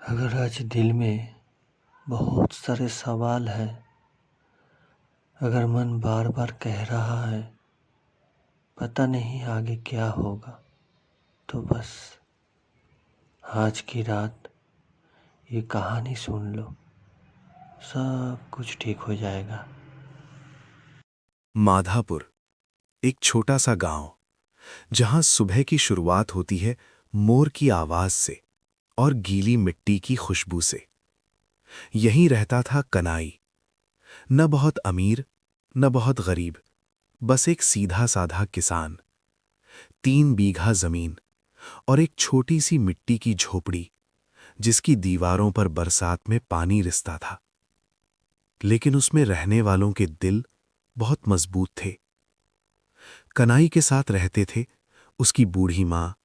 अगर आज दिल में बहुत सारे सवाल हैं, अगर मन बार बार कह रहा है पता नहीं आगे क्या होगा, तो बस आज की रात ये कहानी सुन लो, सब कुछ ठीक हो जाएगा। माधापुर, एक छोटा सा गांव जहां सुबह की शुरुआत होती है मोर की आवाज से और गीली मिट्टी की खुशबू से। यहीं रहता था कनाई, न बहुत अमीर न बहुत गरीब, बस एक सीधा साधा किसान। 3 बीघा जमीन और एक छोटी सी मिट्टी की झोपड़ी जिसकी दीवारों पर बरसात में पानी रिसता था। लेकिन उसमें रहने वालों के दिल बहुत मजबूत थे। कनाई के साथ रहते थे उसकी बूढ़ी माँ,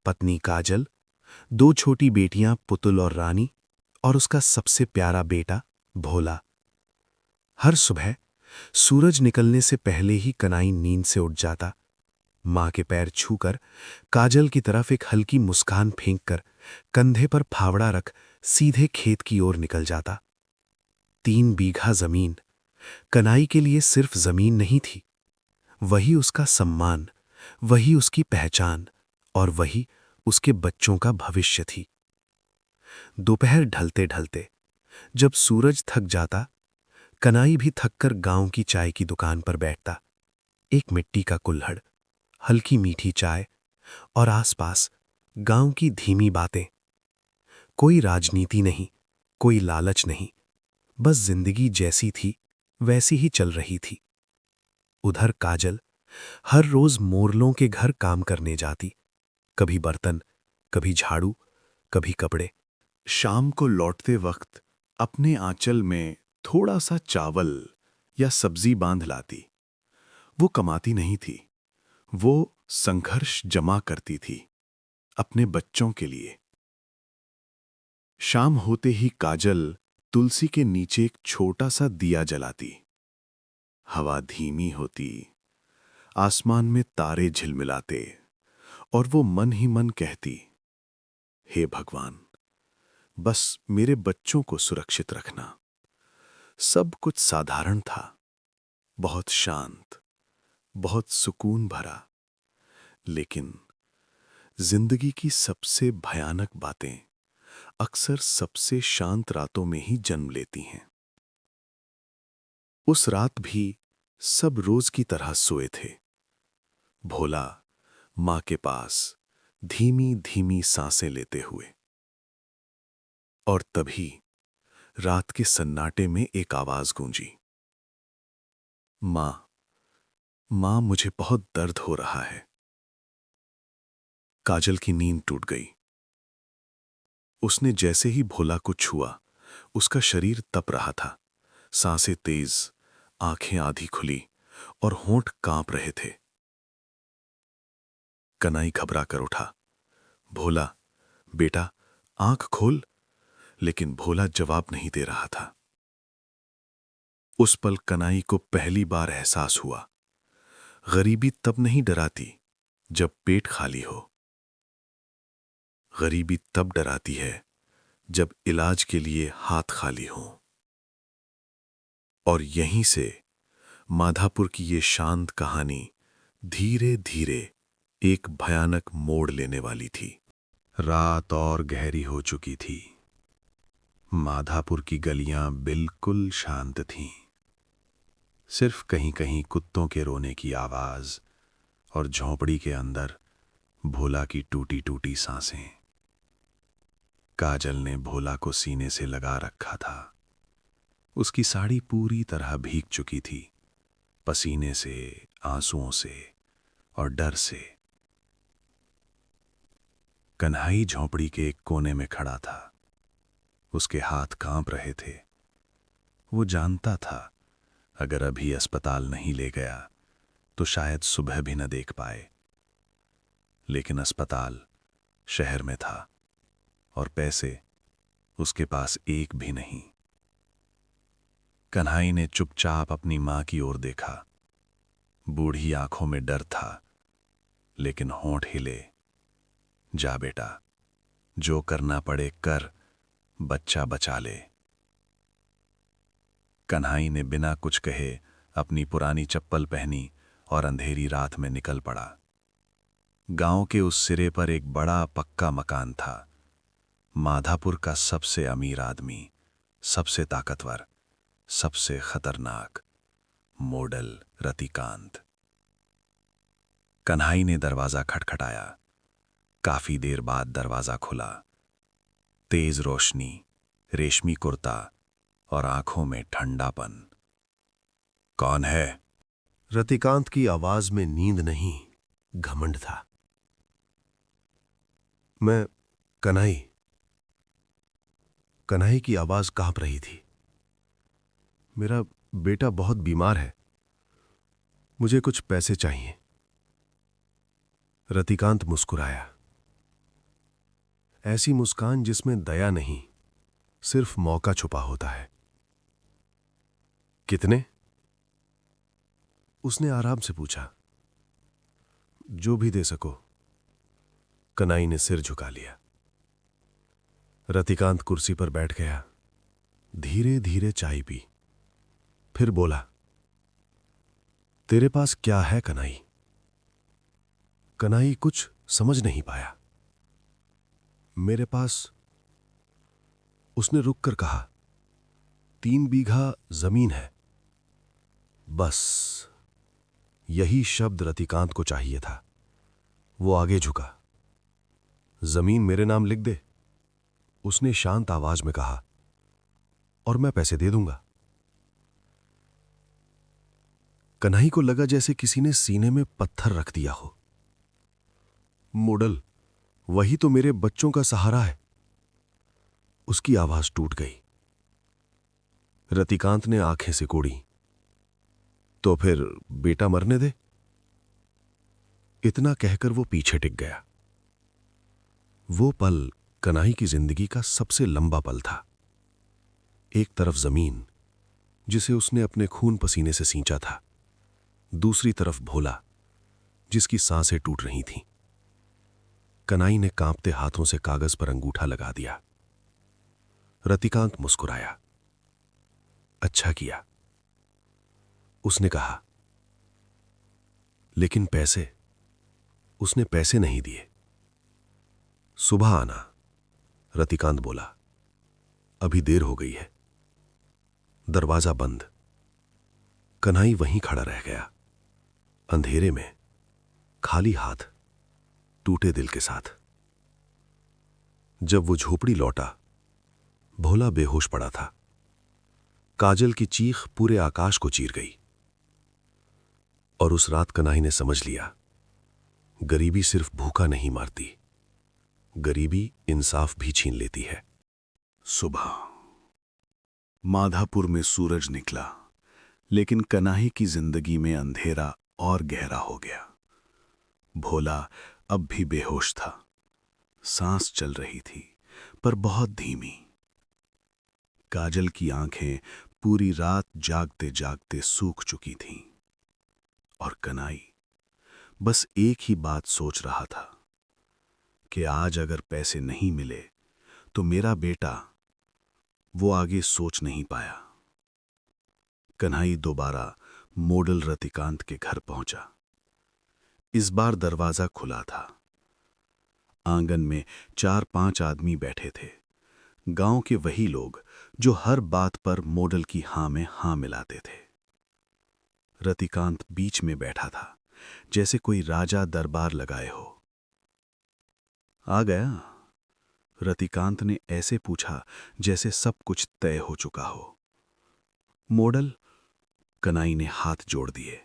पत्नी काजल, 2 छोटी बेटियां पुतुल और रानी, और उसका सबसे प्यारा बेटा भोला। हर सुबह सूरज निकलने से पहले ही कनाई नींद से उठ जाता, मां के पैर छूकर काजल की तरफ एक हल्की मुस्कान फेंककर कंधे पर फावड़ा रख सीधे खेत की ओर निकल जाता। 3 बीघा जमीन कनाई के लिए सिर्फ जमीन नहीं थी, वही उसका सम्मान, वही उसकी पहचान और वही उसके बच्चों का भविष्य थी। दोपहर ढलते ढलते जब सूरज थक जाता, कनाई भी थककर गांव की चाय की दुकान पर बैठता। एक मिट्टी का कुल्हड़, हल्की मीठी चाय और आसपास गांव की धीमी बातें। कोई राजनीति नहीं, कोई लालच नहीं, बस जिंदगी जैसी थी वैसी ही चल रही थी। उधर काजल हर रोज मोरलों के घर काम करने जाती, कभी बर्तन, कभी झाड़ू, कभी कपड़े। शाम को लौटते वक्त अपने आंचल में थोड़ा सा चावल या सब्जी बांध लाती। वो कमाती नहीं थी, वो संघर्ष जमा करती थी अपने बच्चों के लिए। शाम होते ही काजल तुलसी के नीचे एक छोटा सा दिया जलाती। हवा धीमी होती, आसमान में तारे झिलमिलाते और वो मन ही मन कहती, हे भगवान, बस मेरे बच्चों को सुरक्षित रखना। सब कुछ साधारण था, बहुत शांत, बहुत सुकून भरा। लेकिन जिंदगी की सबसे भयानक बातें अक्सर सबसे शांत रातों में ही जन्म लेती हैं। उस रात भी सब रोज की तरह सोए थे। भोला मां के पास धीमी धीमी सांसें लेते हुए। और तभी रात के सन्नाटे में एक आवाज गूंजी, मां, मां, मुझे बहुत दर्द हो रहा है। काजल की नींद टूट गई। उसने जैसे ही भोला को छुआ, उसका शरीर तप रहा था, सांसें तेज, आंखें आधी खुली और होंठ कांप रहे थे। कनाई घबरा कर उठा, भोला, बेटा, आंख खोल। लेकिन भोला जवाब नहीं दे रहा था। उस पल कनाई को पहली बार एहसास हुआ, गरीबी तब नहीं डराती जब पेट खाली हो। गरीबी तब डराती है जब इलाज के लिए हाथ खाली हो। और यहीं से माधापुर की ये शांत कहानी धीरे धीरे एक भयानक मोड़ लेने वाली थी। रात और गहरी हो चुकी थी। माधापुर की गलियां बिल्कुल शांत थीं। सिर्फ कहीं कहीं कुत्तों के रोने की आवाज और झोंपड़ी के अंदर भोला की टूटी टूटी सांसें। काजल ने भोला को सीने से लगा रखा था। उसकी साड़ी पूरी तरह भीग चुकी थी, पसीने से, आंसुओं से और डर से। कन्हई झोंपड़ी के एक कोने में खड़ा था। उसके हाथ कांप रहे थे। वो जानता था अगर अभी अस्पताल नहीं ले गया तो शायद सुबह भी न देख पाए। लेकिन अस्पताल शहर में था और पैसे उसके पास एक भी नहीं। कन्हई ने चुपचाप अपनी मां की ओर देखा। बूढ़ी आंखों में डर था, लेकिन होंठ हिले। जा बेटा, जो करना पड़े कर, बच्चा बचा ले। कन्हाई ने बिना कुछ कहे अपनी पुरानी चप्पल पहनी और अंधेरी रात में निकल पड़ा। गांव के उस सिरे पर एक बड़ा पक्का मकान था। माधापुर का सबसे अमीर आदमी, सबसे ताकतवर, सबसे खतरनाक मॉडल रतिकांत। कन्हाई ने दरवाजा खटखटाया। काफी देर बाद दरवाजा खुला। तेज रोशनी, रेशमी कुर्ता और आंखों में ठंडापन। कौन है? रतिकांत की आवाज में नींद नहीं, घमंड था। मैं कन्हाई। कन्हाई की आवाज कांप रही थी। मेरा बेटा बहुत बीमार है, मुझे कुछ पैसे चाहिए। रतिकांत मुस्कुराया, ऐसी मुस्कान जिसमें दया नहीं, सिर्फ मौका छुपा होता है। कितने? उसने आराम से पूछा। जो भी दे सको। कन्हाई ने सिर झुका लिया। रतिकांत कुर्सी पर बैठ गया, धीरे धीरे चाय पी, फिर बोला, तेरे पास क्या है कन्हाई? कन्हाई कुछ समझ नहीं पाया। मेरे पास, उसने रुककर कहा, 3 बीघा जमीन है। बस यही शब्द रतिकांत को चाहिए था। वो आगे झुका। जमीन मेरे नाम लिख दे, उसने शांत आवाज में कहा, और मैं पैसे दे दूंगा। कन्हाई को लगा जैसे किसी ने सीने में पत्थर रख दिया हो। मॉडल, वही तो मेरे बच्चों का सहारा है। उसकी आवाज टूट गई। रतिकांत ने आंखें सिकोड़ी। तो फिर बेटा मरने दे। इतना कहकर वो पीछे टिक गया। वो पल कन्हाई की जिंदगी का सबसे लंबा पल था। एक तरफ जमीन, जिसे उसने अपने खून पसीने से सींचा था, दूसरी तरफ भोला, जिसकी सांसें टूट रही थीं। कन्हाई ने कांपते हाथों से कागज पर अंगूठा लगा दिया। रतिकांत मुस्कुराया। अच्छा किया, उसने कहा। लेकिन पैसे? उसने पैसे नहीं दिए। सुबह आना, रतिकांत बोला। अभी देर हो गई है। दरवाजा बंद। कन्हाई वहीं खड़ा रह गया, अंधेरे में, खाली हाथ, टूटे दिल के साथ। जब वो झोपड़ी लौटा, भोला बेहोश पड़ा था। काजल की चीख पूरे आकाश को चीर गई। और उस रात कन्हाई ने समझ लिया, गरीबी सिर्फ भूखा नहीं मारती, गरीबी इंसाफ भी छीन लेती है। सुबह माधापुर में सूरज निकला, लेकिन कन्हाई की जिंदगी में अंधेरा और गहरा हो गया। भोला अब भी बेहोश था। सांस चल रही थी, पर बहुत धीमी। काजल की आंखें पूरी रात जागते जागते सूख चुकी थीं। और कन्हाई बस एक ही बात सोच रहा था कि आज अगर पैसे नहीं मिले तो मेरा बेटा। वो आगे सोच नहीं पाया। कन्हाई दोबारा मॉडल रतिकांत के घर पहुंचा। इस बार दरवाजा खुला था। आंगन में 4-5 आदमी बैठे थे। गांव के वही लोग जो हर बात पर मॉडल की हां में हां मिलाते थे। रतिकांत बीच में बैठा था, जैसे कोई राजा दरबार लगाए हो। आ गया? रतिकांत ने ऐसे पूछा जैसे सब कुछ तय हो चुका हो। मॉडल? कन्हाई ने हाथ जोड़ दिए।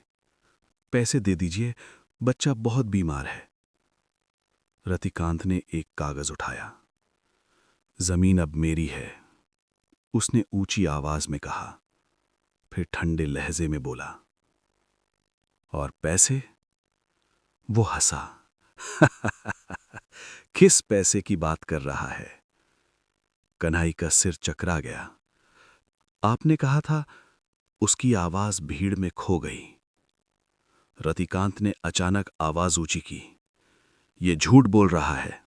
पैसे दे दीजिए, बच्चा बहुत बीमार है। रतिकांत ने एक कागज उठाया। जमीन अब मेरी है, उसने ऊंची आवाज में कहा, फिर ठंडे लहजे में बोला। और पैसे? वो हंसा। किस पैसे की बात कर रहा है? कन्हाई का सिर चकरा गया। आपने कहा था। उसकी आवाज भीड़ में खो गई। रतिकांत ने अचानक आवाज ऊंची की। ये झूठ बोल रहा है।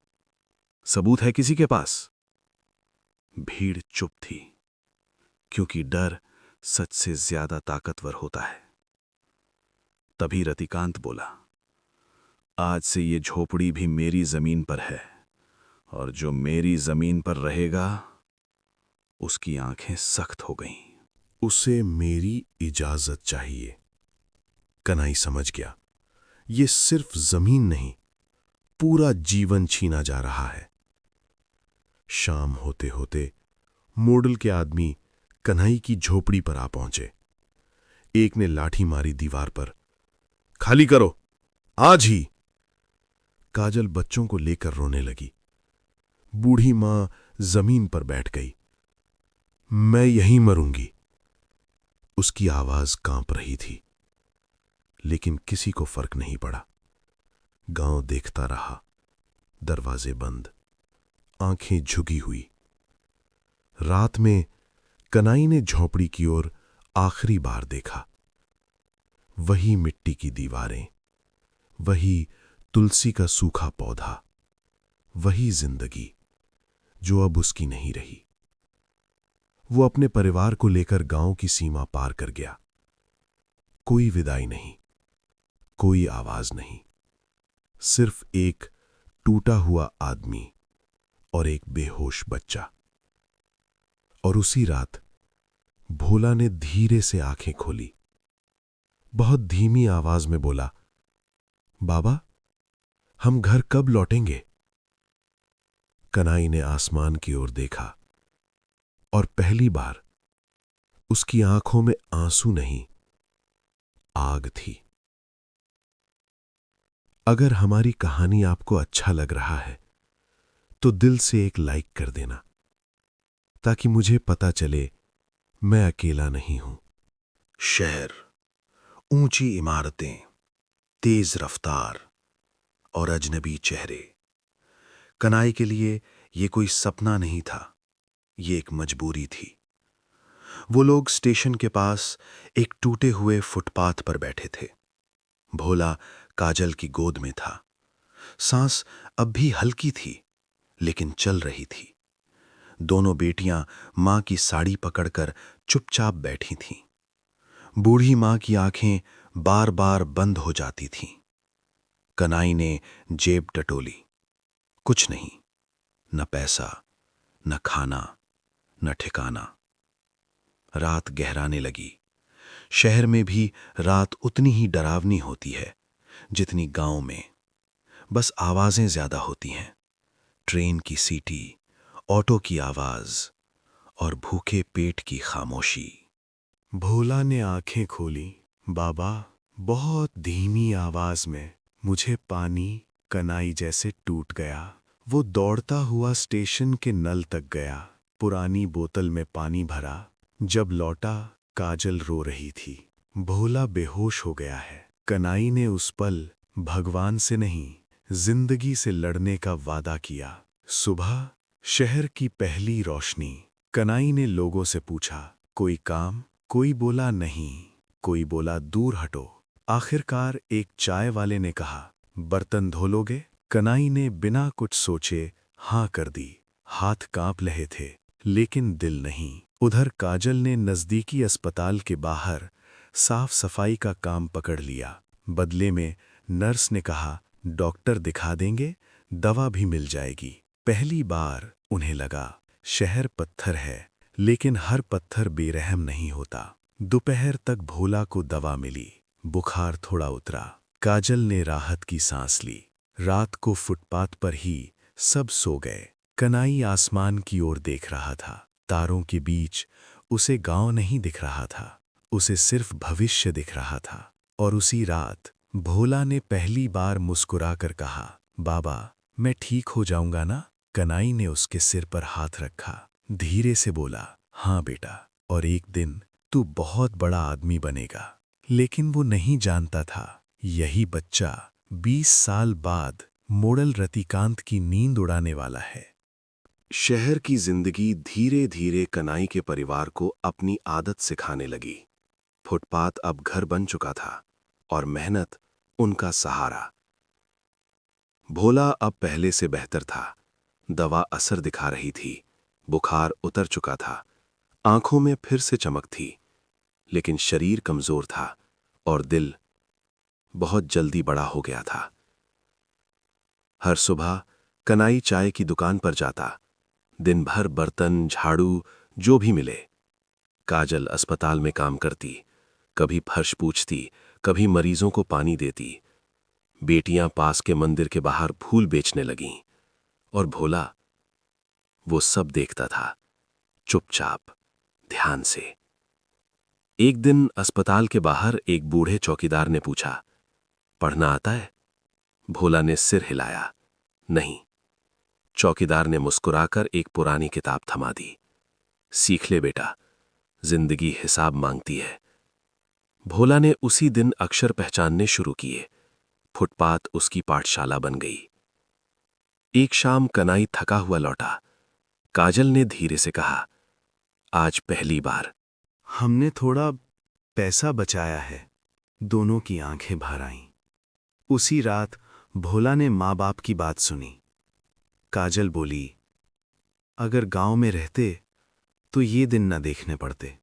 सबूत है किसी के पास? भीड़ चुप थी, क्योंकि डर सच से ज्यादा ताकतवर होता है। तभी रतिकांत बोला, आज से ये झोपड़ी भी मेरी जमीन पर है, और जो मेरी जमीन पर रहेगा उसकी आंखें सख्त हो गईं। उसे मेरी इजाजत चाहिए। कन्हई समझ गया, ये सिर्फ जमीन नहीं, पूरा जीवन छीना जा रहा है। शाम होते होते मोडल के आदमी कन्हई की झोपड़ी पर आ पहुंचे। एक ने लाठी मारी दीवार पर, खाली करो, आज ही। काजल बच्चों को लेकर रोने लगी। बूढ़ी मां जमीन पर बैठ गई। मैं यहीं मरूंगी। उसकी आवाज कांप रही थी, लेकिन किसी को फर्क नहीं पड़ा। गांव देखता रहा, दरवाजे बंद, आंखें झुकी हुई। रात में कनाई ने झोपड़ी की ओर आखिरी बार देखा। वही मिट्टी की दीवारें, वही तुलसी का सूखा पौधा, वही जिंदगी जो अब उसकी नहीं रही। वो अपने परिवार को लेकर गांव की सीमा पार कर गया। कोई विदाई नहीं, कोई आवाज नहीं, सिर्फ एक टूटा हुआ आदमी और एक बेहोश बच्चा। और उसी रात भोला ने धीरे से आंखें खोली, बहुत धीमी आवाज में बोला, बाबा, हम घर कब लौटेंगे? कनाई ने आसमान की ओर देखा, और पहली बार उसकी आंखों में आंसू नहीं, आग थी। अगर हमारी कहानी आपको अच्छा लग रहा है तो दिल से एक लाइक कर देना, ताकि मुझे पता चले मैं अकेला नहीं हूं। शहर, ऊंची इमारतें, तेज रफ्तार और अजनबी चेहरे। कनाई के लिए यह कोई सपना नहीं था, ये एक मजबूरी थी। वो लोग स्टेशन के पास एक टूटे हुए फुटपाथ पर बैठे थे। भोला काजल की गोद में था। सांस अब भी हल्की थी, लेकिन चल रही थी। दोनों बेटियां मां की साड़ी पकड़कर चुपचाप बैठी थीं। बूढ़ी मां की आंखें बार बार बंद हो जाती थीं। कनाई ने जेब टटोली। कुछ नहीं, न पैसा, न खाना, न ठिकाना। रात गहराने लगी। शहर में भी रात उतनी ही डरावनी होती है जितनी गांव में, बस आवाजें ज्यादा होती हैं। ट्रेन की सीटी, ऑटो की आवाज और भूखे पेट की खामोशी। भोला ने आंखें खोली। बाबा, बहुत धीमी आवाज में, मुझे पानी। कनाई जैसे टूट गया। वो दौड़ता हुआ स्टेशन के नल तक गया, पुरानी बोतल में पानी भरा। जब लौटा, काजल रो रही थी। भोला बेहोश हो गया है। कनाई ने उस पल भगवान से नहीं, जिंदगी से लड़ने का वादा किया। सुबह, शहर की पहली रोशनी। कनाई ने लोगों से पूछा, कोई काम? कोई बोला नहीं, कोई बोला दूर हटो। आखिरकार एक चाय वाले ने कहा, बर्तन धो लोगे? कनाई ने बिना कुछ सोचे हां कर दी। हाथ कांप रहे थे, लेकिन दिल नहीं। उधर काजल ने नजदीकी अस्पताल के बाहर साफ सफाई का काम पकड़ लिया। बदले में नर्स ने कहा, डॉक्टर दिखा देंगे, दवा भी मिल जाएगी। पहली बार उन्हें लगा, शहर पत्थर है, लेकिन हर पत्थर बेरहम नहीं होता। दोपहर तक भोला को दवा मिली, बुखार थोड़ा उतरा। काजल ने राहत की सांस ली। रात को फुटपाथ पर ही सब सो गए। कनाई आसमान की ओर देख रहा था। तारों के बीच उसे गांव नहीं दिख रहा था, उसे सिर्फ भविष्य दिख रहा था। और उसी रात भोला ने पहली बार मुस्कुराकर कहा, बाबा, मैं ठीक हो जाऊंगा ना? कनाई ने उसके सिर पर हाथ रखा, धीरे से बोला, हाँ बेटा, और एक दिन तू बहुत बड़ा आदमी बनेगा। लेकिन वो नहीं जानता था, यही बच्चा 20 साल बाद मॉडल रतिकांत की नींद उड़ाने वाला है। शहर की जिंदगी धीरे धीरे कनाई के परिवार को अपनी आदत सिखाने लगी। फुटपाथ अब घर बन चुका था और मेहनत उनका सहारा। भोला अब पहले से बेहतर था। दवा असर दिखा रही थी, बुखार उतर चुका था, आंखों में फिर से चमक थी, लेकिन शरीर कमजोर था और दिल बहुत जल्दी बड़ा हो गया था। हर सुबह कनाई चाय की दुकान पर जाता, दिन भर बर्तन, झाड़ू, जो भी मिले। काजल अस्पताल में काम करती, कभी फर्श पूछती, कभी मरीजों को पानी देती। बेटियां पास के मंदिर के बाहर फूल बेचने लगीं, और भोला वो सब देखता था, चुपचाप, ध्यान से। एक दिन अस्पताल के बाहर एक बूढ़े चौकीदार ने पूछा, पढ़ना आता है? भोला ने सिर हिलाया, नहीं। चौकीदार ने मुस्कुराकर एक पुरानी किताब थमा दी। सीख ले बेटा, जिंदगी हिसाब मांगती है। भोला ने उसी दिन अक्षर पहचानने शुरू किए। फुटपाथ उसकी पाठशाला बन गई। एक शाम कनाई थका हुआ लौटा। काजल ने धीरे से कहा, आज पहली बार हमने थोड़ा पैसा बचाया है। दोनों की आंखें भर आईं। उसी रात भोला ने माँ बाप की बात सुनी। काजल बोली, अगर गांव में रहते तो ये दिन न देखने पड़ते।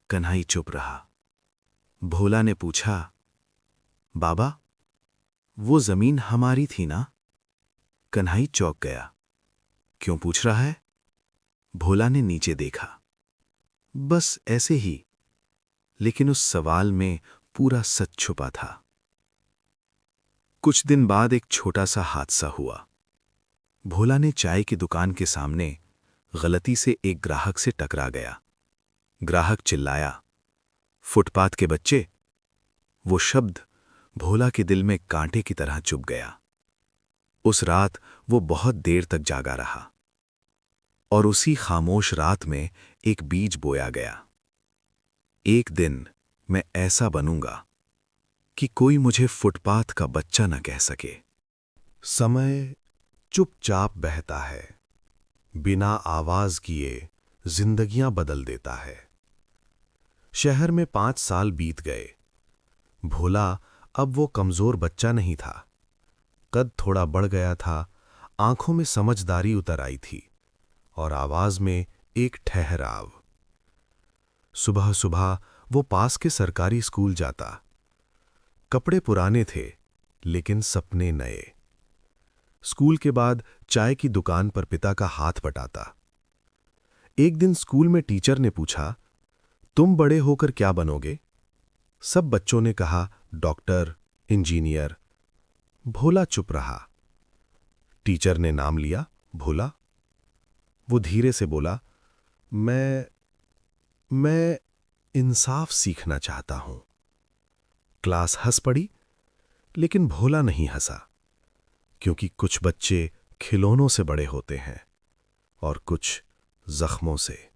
कन्हई चुप रहा। भोला ने पूछा, बाबा, वो जमीन हमारी थी ना? कन्हई चौंक गया। क्यों पूछ रहा है? भोला ने नीचे देखा। बस ऐसे ही, लेकिन उस सवाल में पूरा सच छुपा था। कुछ दिन बाद एक छोटा सा हादसा हुआ। भोला ने चाय की दुकान के सामने गलती से एक ग्राहक से टकरा गया। ग्राहक चिल्लाया, फुटपाथ के बच्चे। वो शब्द भोला के दिल में कांटे की तरह चुभ गया। उस रात वो बहुत देर तक जागा रहा, और उसी खामोश रात में एक बीज बोया गया। एक दिन मैं ऐसा बनूंगा कि कोई मुझे फुटपाथ का बच्चा न कह सके। समय चुपचाप बहता है, बिना आवाज किए जिंदगियां बदल देता है। शहर में 5 साल बीत गए। भोला अब वो कमजोर बच्चा नहीं था। कद थोड़ा बढ़ गया था, आंखों में समझदारी उतर आई थी, और आवाज में एक ठहराव। सुबह सुबह वो पास के सरकारी स्कूल जाता। कपड़े पुराने थे, लेकिन सपने नए। स्कूल के बाद चाय की दुकान पर पिता का हाथ बटाता। एक दिन स्कूल में टीचर ने पूछा, तुम बड़े होकर क्या बनोगे? सब बच्चों ने कहा, डॉक्टर, इंजीनियर। भोला चुप रहा। टीचर ने नाम लिया, भोला। वो धीरे से बोला, मैं इंसाफ सीखना चाहता हूं। क्लास हंस पड़ी, लेकिन भोला नहीं हंसा, क्योंकि कुछ बच्चे खिलौनों से बड़े होते हैं और कुछ जख्मों से।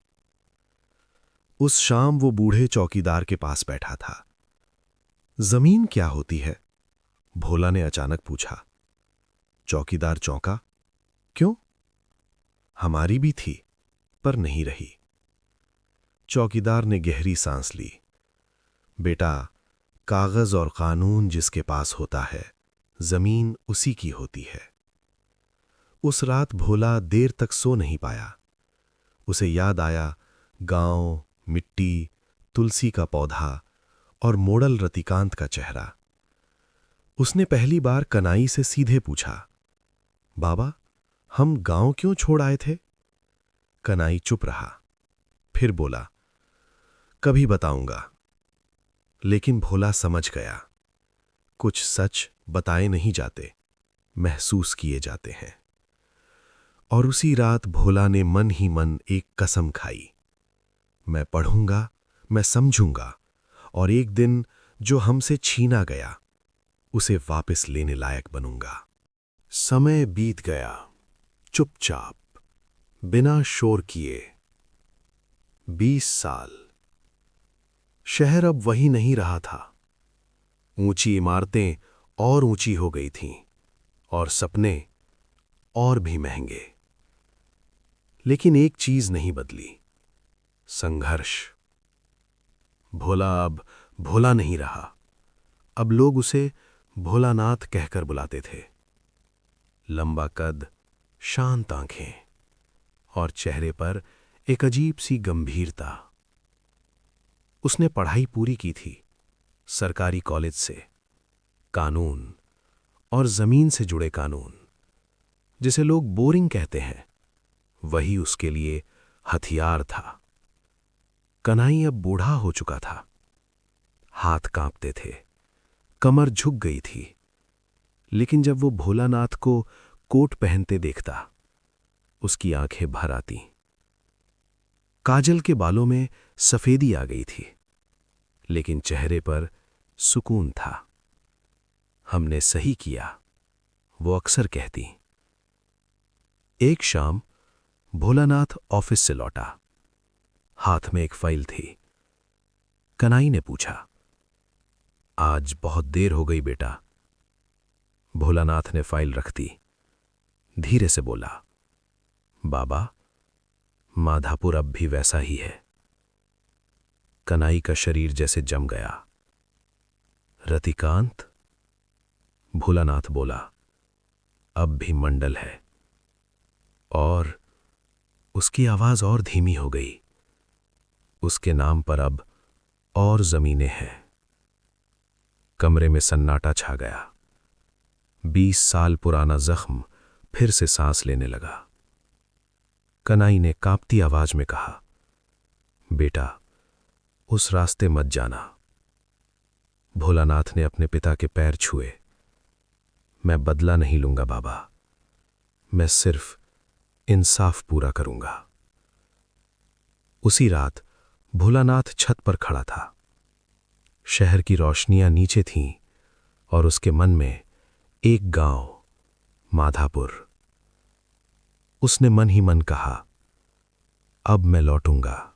उस शाम वो बूढ़े चौकीदार के पास बैठा था। जमीन क्या होती है? भोला ने अचानक पूछा। चौकीदार चौंका। क्यों? हमारी भी थी, पर नहीं रही। चौकीदार ने गहरी सांस ली। बेटा, कागज और कानून जिसके पास होता है, जमीन उसी की होती है। उस रात भोला देर तक सो नहीं पाया। उसे याद आया गांव, मिट्टी, तुलसी का पौधा और मोड़ल रतिकांत का चेहरा। उसने पहली बार कनाई से सीधे पूछा, बाबा, हम गांव क्यों छोड़ आए थे? कनाई चुप रहा, फिर बोला, कभी बताऊंगा। लेकिन भोला समझ गया, कुछ सच बताए नहीं जाते, महसूस किए जाते हैं। और उसी रात भोला ने मन ही मन एक कसम खाई, मैं पढ़ूंगा, मैं समझूंगा, और एक दिन जो हमसे छीना गया उसे वापस लेने लायक बनूंगा। समय बीत गया, चुपचाप, बिना शोर किए। 20 साल। शहर अब वही नहीं रहा था। ऊंची इमारतें और ऊंची हो गई थीं, और सपने और भी महंगे। लेकिन एक चीज नहीं बदली, संघर्ष। भोला अब भोला नहीं रहा। अब लोग उसे भोलानाथ कहकर बुलाते थे। लंबा कद, शांत आंखें और चेहरे पर एक अजीब सी गंभीरता। उसने पढ़ाई पूरी की थी, सरकारी कॉलेज से, कानून और जमीन से जुड़े कानून, जिसे लोग बोरिंग कहते हैं, वही उसके लिए हथियार था। कन्हई अब बूढ़ा हो चुका था, हाथ कांपते थे, कमर झुक गई थी, लेकिन जब वो भोलानाथ को कोट पहनते देखता, उसकी आंखें भर आती। काजल के बालों में सफेदी आ गई थी, लेकिन चेहरे पर सुकून था। हमने सही किया, वो अक्सर कहती। एक शाम भोलानाथ ऑफिस से लौटा, हाथ में एक फाइल थी। कन्हई ने पूछा, आज बहुत देर हो गई बेटा। भोलानाथ ने फाइल रख दी, धीरे से बोला, बाबा, माधापुर अब भी वैसा ही है। कन्हई का शरीर जैसे जम गया। रतिकांत? भोलानाथ बोला, अब भी मंडल है। और उसकी आवाज और धीमी हो गई। उसके नाम पर अब और जमीनें हैं। कमरे में सन्नाटा छा गया। 20 साल पुराना जख्म फिर से सांस लेने लगा। कन्हई ने कांपती आवाज में कहा, बेटा, उस रास्ते मत जाना। भोलानाथ ने अपने पिता के पैर छुए। मैं बदला नहीं लूंगा बाबा, मैं सिर्फ इंसाफ पूरा करूंगा। उसी रात भोलानाथ छत पर खड़ा था। शहर की रोशनियां नीचे थीं और उसके मन में एक गांव, माधापुर। उसने मन ही मन कहा, अब मैं लौटूंगा,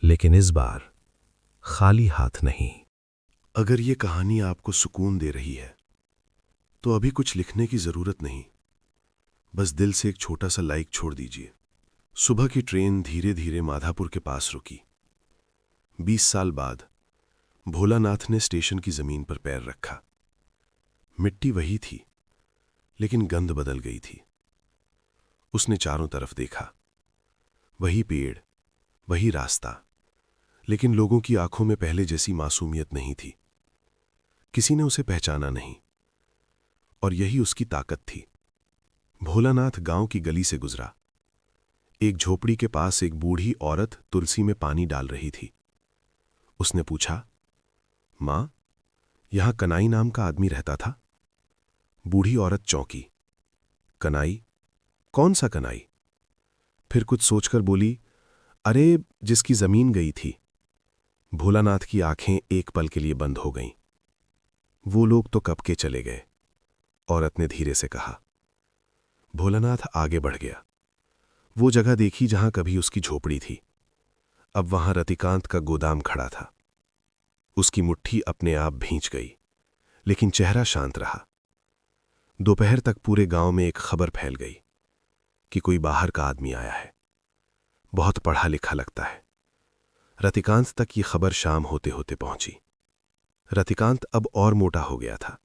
लेकिन इस बार खाली हाथ नहीं। अगर ये कहानी आपको सुकून दे रही है तो अभी कुछ लिखने की जरूरत नहीं, बस दिल से एक छोटा सा लाइक छोड़ दीजिए। सुबह की ट्रेन धीरे धीरे माधापुर के पास रुकी। 20 साल बाद भोलानाथ ने स्टेशन की जमीन पर पैर रखा। मिट्टी वही थी, लेकिन गंध बदल गई थी। उसने चारों तरफ देखा। वही पेड़, वही रास्ता, लेकिन लोगों की आंखों में पहले जैसी मासूमियत नहीं थी। किसी ने उसे पहचाना नहीं, और यही उसकी ताकत थी। भोलानाथ गांव की गली से गुजरा। एक झोपड़ी के पास एक बूढ़ी औरत तुलसी में पानी डाल रही थी। उसने पूछा, मां, यहां कन्हई नाम का आदमी रहता था? बूढ़ी औरत चौंकी। कन्हई? कौन सा कन्हई? फिर कुछ सोचकर बोली, अरे, जिसकी जमीन गई थी। भोलानाथ की आंखें एक पल के लिए बंद हो गईं। वो लोग तो कब के चले गए, औरत ने धीरे से कहा। भोलानाथ आगे बढ़ गया। वो जगह देखी जहां कभी उसकी झोपड़ी थी। अब वहां रतिकांत का गोदाम खड़ा था। उसकी मुट्ठी अपने आप भींच गई, लेकिन चेहरा शांत रहा। दोपहर तक पूरे गांव में एक खबर फैल गई कि कोई बाहर का आदमी आया है, बहुत पढ़ा लिखा लगता है। रतिकांत तक ये खबर शाम होते होते पहुंची। रतिकांत अब और मोटा हो गया था।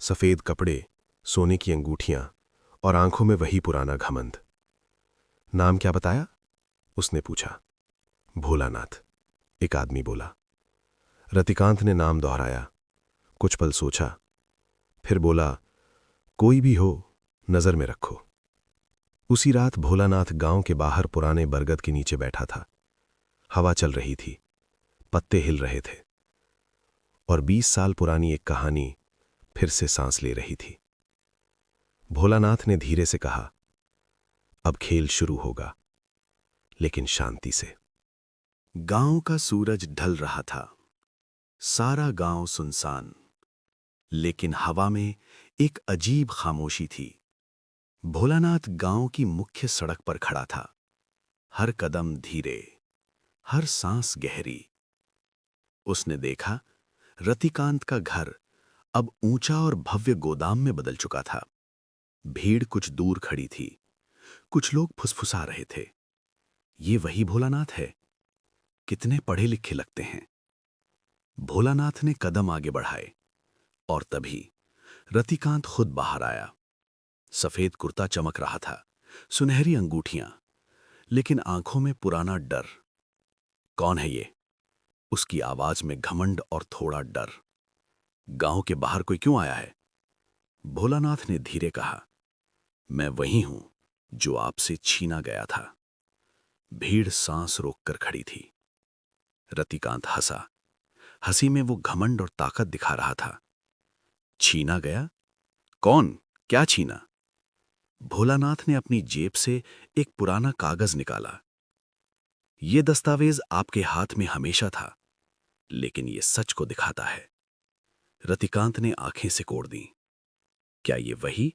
सफेद कपड़े, सोने की अंगूठियां और आंखों में वही पुराना घमंड। नाम क्या बताया? उसने पूछा। भोलानाथ, एक आदमी बोला। रतिकांत ने नाम दोहराया। कुछ पल सोचा, फिर बोला, कोई भी हो, नजर में रखो। उसी रात भोलानाथ गांव के बाहर पुराने बरगद के नीचे बैठा था। हवा चल रही थी, पत्ते हिल रहे थे, और 20 साल पुरानी एक कहानी फिर से सांस ले रही थी। भोलानाथ ने धीरे से कहा, अब खेल शुरू होगा, लेकिन शांति से। गांव का सूरज ढल रहा था। सारा गांव सुनसान, लेकिन हवा में एक अजीब खामोशी थी। भोलानाथ गांव की मुख्य सड़क पर खड़ा था। हर कदम धीरे, हर सांस गहरी। उसने देखा, रतिकांत का घर अब ऊंचा और भव्य गोदाम में बदल चुका था। भीड़ कुछ दूर खड़ी थी। कुछ लोग फुसफुसा रहे थे, ये वही भोलानाथ है? कितने पढ़े लिखे लगते हैं। भोलानाथ ने कदम आगे बढ़ाए, और तभी रतिकांत खुद बाहर आया। सफेद कुर्ता चमक रहा था, सुनहरी अंगूठियां, लेकिन आंखों में पुराना डर। कौन है ये? उसकी आवाज में घमंड और थोड़ा डर। गांव के बाहर कोई क्यों आया है? भोलानाथ ने धीरे कहा, मैं वही हूं जो आपसे छीना गया था। भीड़ सांस रोककर खड़ी थी। रतिकांत हंसा। हंसी में वो घमंड और ताकत दिखा रहा था। छीना गया? कौन? क्या छीना? भोलानाथ ने अपनी जेब से एक पुराना कागज निकाला। ये दस्तावेज आपके हाथ में हमेशा था, लेकिन ये सच को दिखाता है। रतिकांत ने आंखें सिकोड़ दी। क्या ये वही?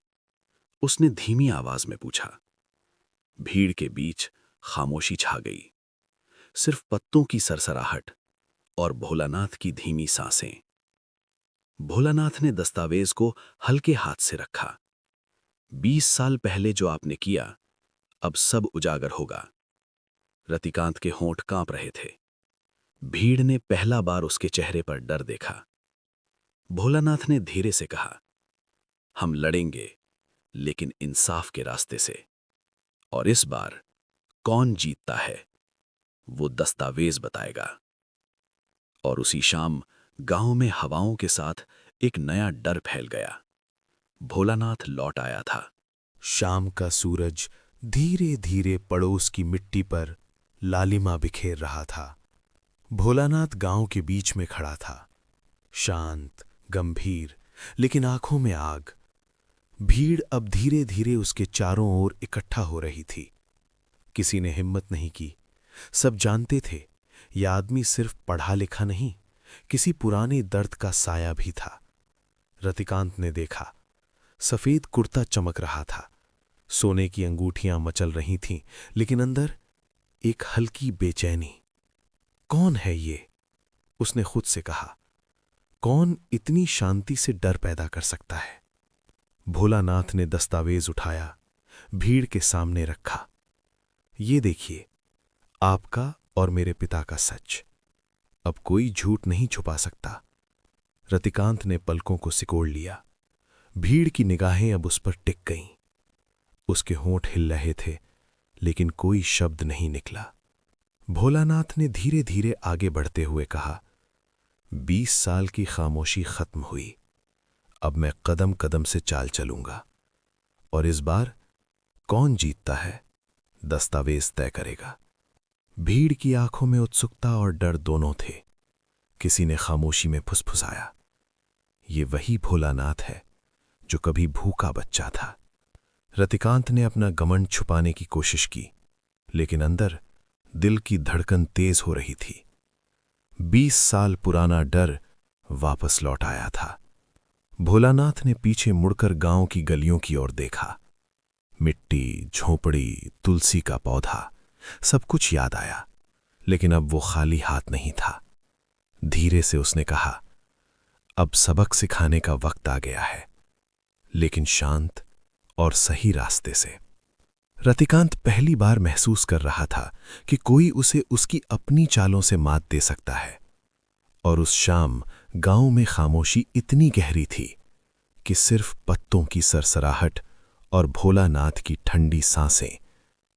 उसने धीमी आवाज में पूछा। भीड़ के बीच खामोशी छा गई। सिर्फ पत्तों की सरसराहट और भोलानाथ की धीमी सांसें। भोलानाथ ने दस्तावेज को हल्के हाथ से रखा। 20 साल पहले जो आपने किया, अब सब उजागर होगा। रतिकांत के होंठ कांप रहे थे। भीड़ ने पहला बार उसके चेहरे पर डर देखा। भोलानाथ ने धीरे से कहा, हम लड़ेंगे, लेकिन इंसाफ के रास्ते से। और इस बार कौन जीतता है, वो दस्तावेज बताएगा। और उसी शाम गांव में हवाओं के साथ एक नया डर फैल गया। भोलानाथ लौट आया था। शाम का सूरज धीरे धीरे पड़ोस की मिट्टी पर लालिमा बिखेर रहा था। भोलानाथ गांव के बीच में खड़ा था, शांत, गंभीर, लेकिन आंखों में आग। भीड़ अब धीरे धीरे उसके चारों ओर इकट्ठा हो रही थी। किसी ने हिम्मत नहीं की। सब जानते थे, यह आदमी सिर्फ पढ़ा लिखा नहीं, किसी पुराने दर्द का साया भी था। रतिकांत ने देखा, सफेद कुर्ता चमक रहा था, सोने की अंगूठियां मचल रही थीं, लेकिन अंदर एक हल्की बेचैनी। कौन है ये? उसने खुद से कहा। कौन इतनी शांति से डर पैदा कर सकता है? भोलानाथ ने दस्तावेज उठाया, भीड़ के सामने रखा। ये देखिए, आपका और मेरे पिता का सच। अब कोई झूठ नहीं छुपा सकता। रतिकांत ने पलकों को सिकोड़ लिया। भीड़ की निगाहें अब उस पर टिक गईं। उसके होंठ हिल रहे थे, लेकिन कोई शब्द नहीं निकला। भोलानाथ ने धीरे धीरे आगे बढ़ते हुए कहा, 20 साल की खामोशी खत्म हुई। अब मैं कदम कदम से चाल चलूंगा। और इस बार कौन जीतता है, दस्तावेज तय करेगा। भीड़ की आंखों में उत्सुकता और डर दोनों थे। किसी ने खामोशी में फुसफुसाया, ये वही भोलानाथ है जो कभी भूखा बच्चा था। रतिकांत ने अपना घमंड छुपाने की कोशिश की, लेकिन अंदर दिल की धड़कन तेज हो रही थी। 20 साल पुराना डर वापस लौट आया था। भोलानाथ ने पीछे मुड़कर गांव की गलियों की ओर देखा। मिट्टी, झोंपड़ी, तुलसी का पौधा, सब कुछ याद आया, लेकिन अब वो खाली हाथ नहीं था। धीरे से उसने कहा, अब सबक सिखाने का वक्त आ गया है, लेकिन शांत और सही रास्ते से। रतिकांत पहली बार महसूस कर रहा था कि कोई उसे उसकी अपनी चालों से मात दे सकता है। और उस शाम गांव में खामोशी इतनी गहरी थी कि सिर्फ पत्तों की सरसराहट और भोलानाथ की ठंडी सांसें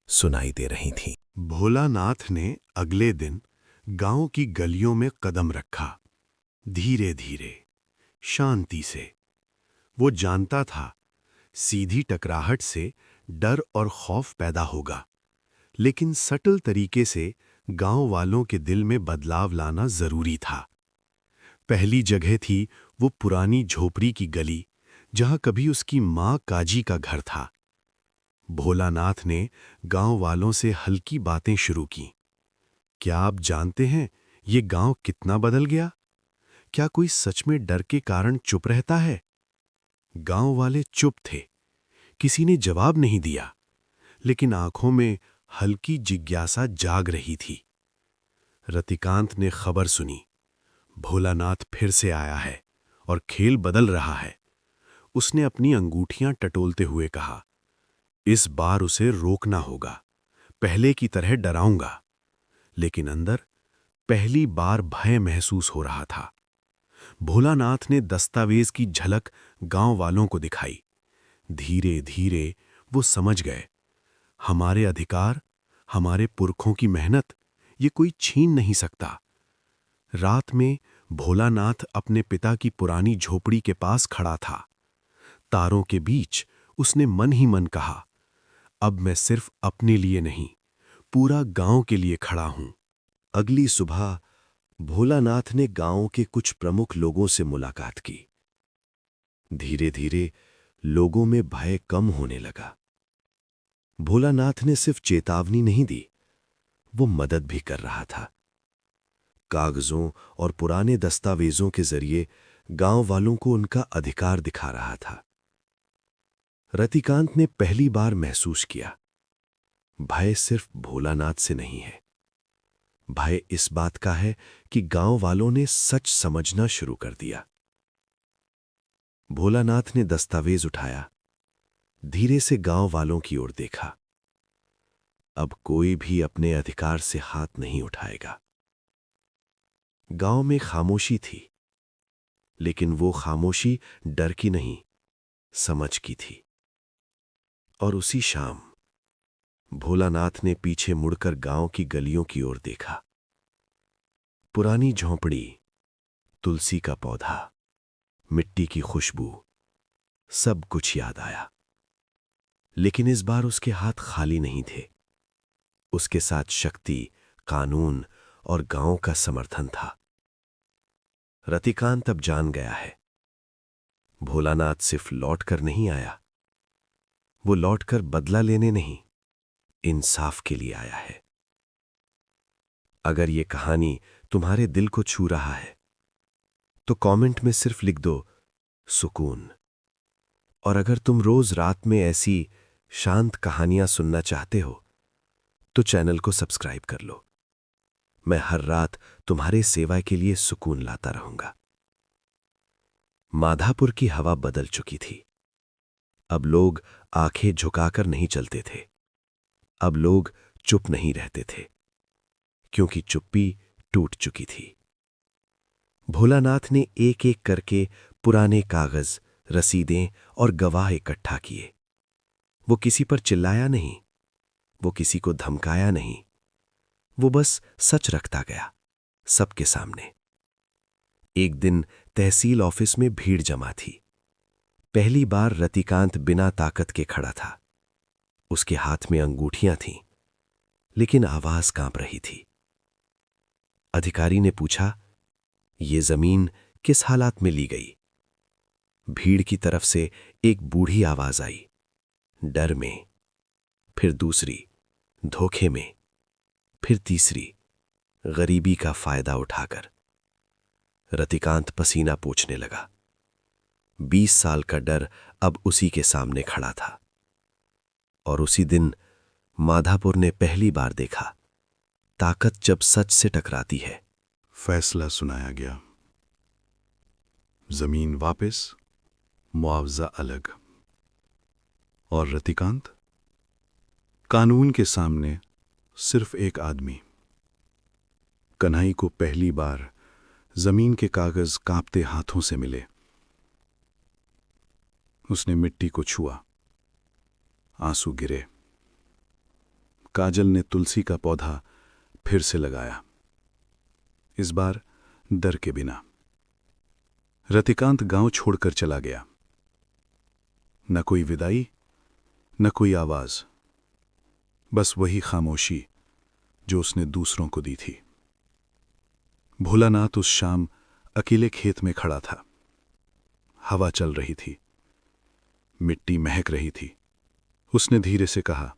सुनाई दे रही थीं। भोलानाथ ने अगले दिन गांव की गलियों में कदम रखा, धीरे धीरे, शांति से। वो जानता था, सीधी टकराहट से डर और खौफ पैदा होगा, लेकिन सटल तरीके से गांव वालों के दिल में बदलाव लाना जरूरी था। पहली जगह थी वो पुरानी झोपड़ी की गली, जहां कभी उसकी मां काजी का घर था। भोलानाथ ने गांव वालों से हल्की बातें शुरू की। क्या आप जानते हैं ये गांव कितना बदल गया? क्या कोई सच में डर के कारण चुप रहता है? गांव वाले चुप थे। किसी ने जवाब नहीं दिया, लेकिन आंखों में हल्की जिज्ञासा जाग रही थी। रतिकांत ने खबर सुनी, भोलानाथ फिर से आया है और खेल बदल रहा है। उसने अपनी अंगूठियां टटोलते हुए कहा, इस बार उसे रोकना होगा, पहले की तरह डराऊंगा। लेकिन अंदर पहली बार भय महसूस हो रहा था। भोलानाथ ने दस्तावेज की झलक गांव वालों को दिखाई। धीरे धीरे वो समझ गए, हमारे अधिकार हमारे पुरखों की मेहनत ये कोई छीन नहीं सकता। रात में भोलानाथ अपने पिता की पुरानी झोपड़ी के पास खड़ा था। तारों के बीच उसने मन ही मन कहा, अब मैं सिर्फ अपने लिए नहीं, पूरा गांव के लिए खड़ा हूं। अगली सुबह भोलानाथ ने गांव के कुछ प्रमुख लोगों से मुलाकात की। धीरे धीरे लोगों में भय कम होने लगा। भोलानाथ ने सिर्फ चेतावनी नहीं दी, वो मदद भी कर रहा था। कागजों और पुराने दस्तावेजों के जरिए गांव वालों को उनका अधिकार दिखा रहा था। रतिकांत ने पहली बार महसूस किया, भय सिर्फ भोलानाथ से नहीं है, भय इस बात का है कि गांव वालों ने सच समझना शुरू कर दिया। भोलानाथ ने दस्तावेज उठाया, धीरे से गांव वालों की ओर देखा। अब कोई भी अपने अधिकार से हाथ नहीं उठाएगा। गांव में खामोशी थी, लेकिन वो खामोशी डर की नहीं, समझ की थी। और उसी शाम भोलानाथ ने पीछे मुड़कर गांव की गलियों की ओर देखा। पुरानी झोंपड़ी, तुलसी का पौधा, मिट्टी की खुशबू, सब कुछ याद आया। लेकिन इस बार उसके हाथ खाली नहीं थे। उसके साथ शक्ति, कानून और गांव का समर्थन था। रतिकांत अब जान गया है, भोलानाथ सिर्फ लौटकर नहीं आया, वो लौटकर बदला लेने नहीं, इंसाफ के लिए आया है। अगर ये कहानी तुम्हारे दिल को छू रहा है तो कमेंट में सिर्फ लिख दो सुकून। और अगर तुम रोज रात में ऐसी शांत कहानियां सुनना चाहते हो तो चैनल को सब्सक्राइब कर लो। मैं हर रात तुम्हारे सेवा के लिए सुकून लाता रहूंगा। माधापुर की हवा बदल चुकी थी। अब लोग आंखें झुकाकर नहीं चलते थे। अब लोग चुप नहीं रहते थे, क्योंकि चुप्पी टूट चुकी थी। भोलानाथ ने एक एक करके पुराने कागज, रसीदें और गवाह इकट्ठा किए। वो किसी पर चिल्लाया नहीं, वो किसी को धमकाया नहीं, वो बस सच रखता गया, सबके सामने। एक दिन तहसील ऑफिस में भीड़ जमा थी। पहली बार रतिकांत बिना ताकत के खड़ा था। उसके हाथ में अंगूठियां थीं, लेकिन आवाज कांप रही थी। अधिकारी ने पूछा, ये जमीन किस हालात में ली गई? भीड़ की तरफ से एक बूढ़ी आवाज आई, डर में, फिर दूसरी, धोखे में, फिर तीसरी, गरीबी का फायदा उठाकर। रतिकांत पसीना पोंछने लगा। 20 साल का डर अब उसी के सामने खड़ा था। और उसी दिन माधापुर ने पहली बार देखा, ताकत जब सच से टकराती है। फैसला सुनाया गया, जमीन वापस, मुआवजा अलग। और रतिकांत, कानून के सामने सिर्फ एक आदमी। कन्हई को पहली बार जमीन के कागज कांपते हाथों से मिले। उसने मिट्टी को छुआ, आंसू गिरे। काजल ने तुलसी का पौधा फिर से लगाया, इस बार डर के बिना। रतिकांत गांव छोड़कर चला गया। न कोई विदाई, न कोई आवाज, बस वही खामोशी जो उसने दूसरों को दी थी। भोलानाथ उस शाम अकेले खेत में खड़ा था। हवा चल रही थी, मिट्टी महक रही थी। उसने धीरे से कहा,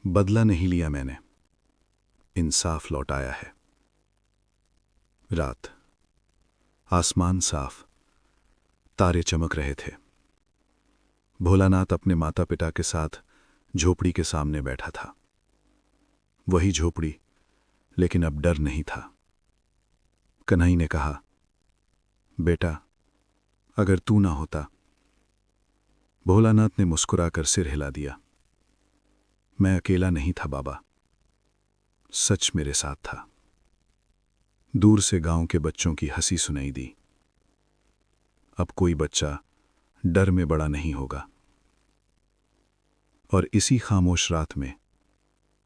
बदला नहीं लिया मैंने, इंसाफ लौटाया है। रात, आसमान साफ, तारे चमक रहे थे। भोलानाथ अपने माता पिता के साथ झोपड़ी के सामने बैठा था। वही झोपड़ी, लेकिन अब डर नहीं था। कन्हई ने कहा, बेटा, अगर तू ना होता। भोलानाथ ने मुस्कुराकर सिर हिला दिया। मैं अकेला नहीं था बाबा, सच मेरे साथ था। दूर से गांव के बच्चों की हंसी सुनाई दी। अब कोई बच्चा डर में बड़ा नहीं होगा। और इसी खामोश रात में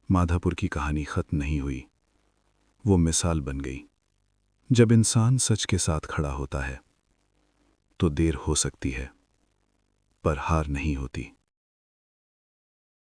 माधापुर की कहानी खत्म नहीं हुई, वो मिसाल बन गई। जब इंसान सच के साथ खड़ा होता है तो देर हो सकती है, पर हार नहीं होती।